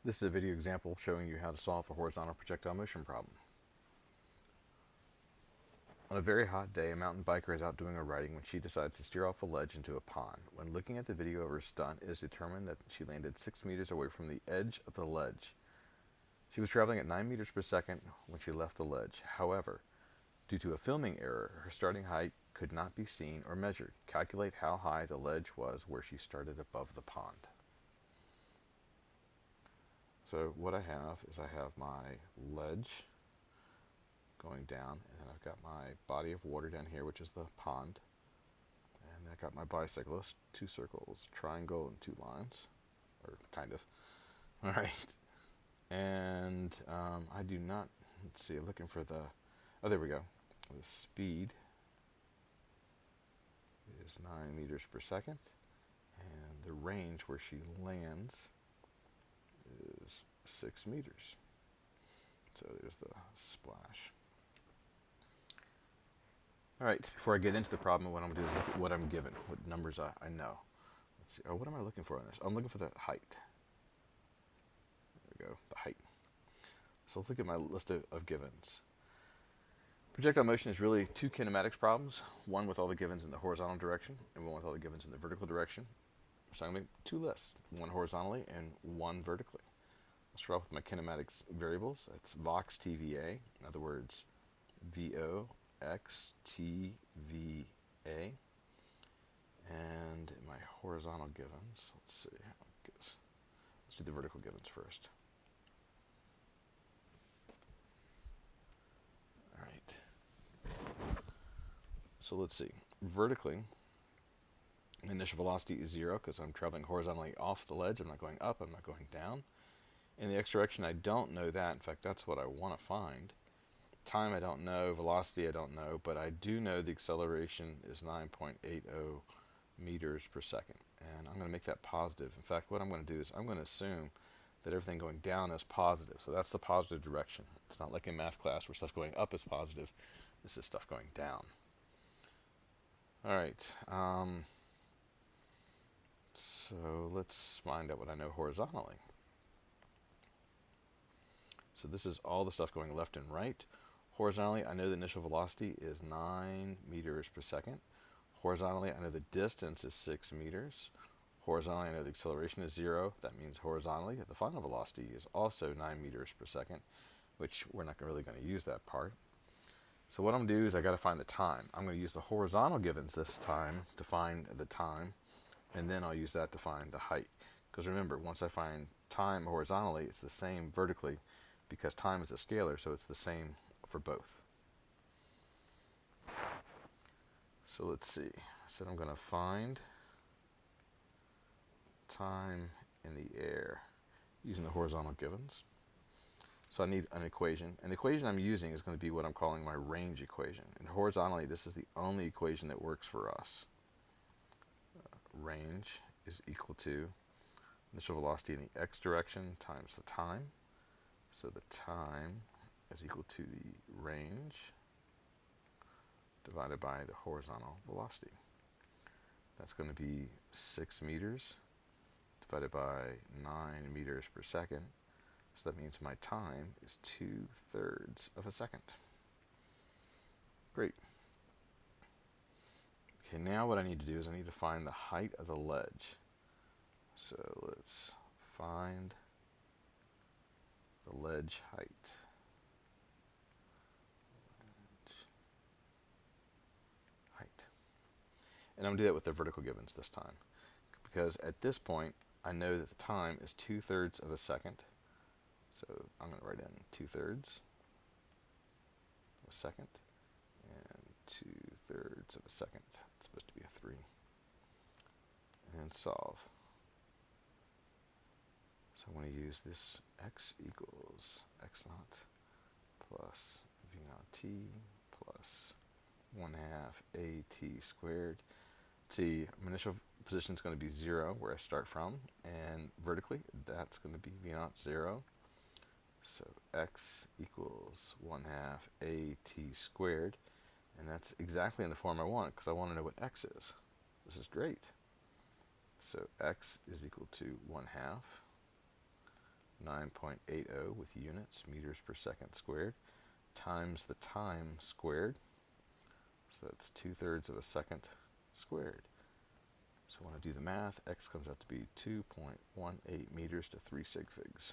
This is a video example showing you how to solve a horizontal projectile motion problem. On a very hot day, a mountain biker is out doing her riding when she decides to steer off a ledge into a pond. When looking at the video of her stunt, it is determined that she landed 6 meters away from the edge of the ledge. She was traveling at 9 meters per second when she left the ledge. However, due to a filming error, her starting height could not be seen or measured. Calculate how high the ledge was where she started above the pond. So what I have is I have my ledge going down, and then I've got my body of water down here, which is the pond, and then I got my bicyclist, 2 circles, triangle, and 2 lines, or kind of. All right, and I do not. Let's see. I'm looking for the. Oh, there we go. The speed is 9 meters per second, and the range where she lands is 6 meters. So there's the splash. All right, before I get into the problem, what I'm going to do is look at what I'm given, what numbers I know. Let's see, what am I looking for on this? I'm looking for the height. There we go, the height. So let's look at my list of givens. Projectile motion is really 2 kinematics problems, one with all the givens in the horizontal direction and one with all the givens in the vertical direction. So I'm going to make 2 lists, one horizontally and one vertically. Let's start off with my kinematics variables. That's Vox TVA, in other words, VO X T V A, and my horizontal givens. Let's see how it goes. Let's do the vertical givens first. All right. So let's see. Vertically, initial velocity is 0 because I'm traveling horizontally off the ledge. I'm not going up. I'm not going down. In the x direction, I don't know that. In fact, that's what I want to find. Time I don't know, velocity I don't know, but I do know the acceleration is 9.80 meters per second, and I'm going to make that positive. In fact, what I'm going to do is I'm going to assume that everything going down is positive, so that's the positive direction. It's not like in math class where stuff going up is positive. This is stuff going down. All right, so let's find out what I know horizontally. So this is all the stuff going left and right. Horizontally, I know the initial velocity is 9 meters per second. Horizontally, I know the distance is 6 meters. Horizontally, I know the acceleration is 0. That means horizontally, the final velocity is also 9 meters per second, which we're not really going to use that part. So what I'm going to do is I got to find the time. I'm going to use the horizontal givens this time to find the time, and then I'll use that to find the height. Because remember, once I find time horizontally, it's the same vertically, because time is a scalar, so it's the same for both. So let's see. I said I'm going to find time in the air using the horizontal givens. So I need an equation. And the equation I'm using is going to be what I'm calling my range equation. And horizontally, this is the only equation that works for us. Range is equal to initial velocity in the x direction times the time. So the time is equal to the range divided by the horizontal velocity. That's going to be 6 meters divided by 9 meters per second. So that means my time is 2/3 of a second. Great. Okay, now what I need to do is I need to find the height of the ledge. So let's find the ledge height. And I'm going to do that with the vertical givens this time. Because at this point, I know that the time is 2/3 of a second. So I'm going to write in 2/3 of a second and 2/3 of a second. It's supposed to be a 3. And solve. So I'm going to use this x equals x naught plus v naught t plus 1/2 at squared. See, my initial position is going to be 0, where I start from, and vertically, that's going to be v naught 0. So x equals 1/2 at squared, and that's exactly in the form I want, because I want to know what x is. This is great. So x is equal to 1/2 9.80 with units, meters per second squared, times the time squared. So that's 2/3 of a second squared. So when I do the math, x comes out to be 2.18 meters to 3 sig figs.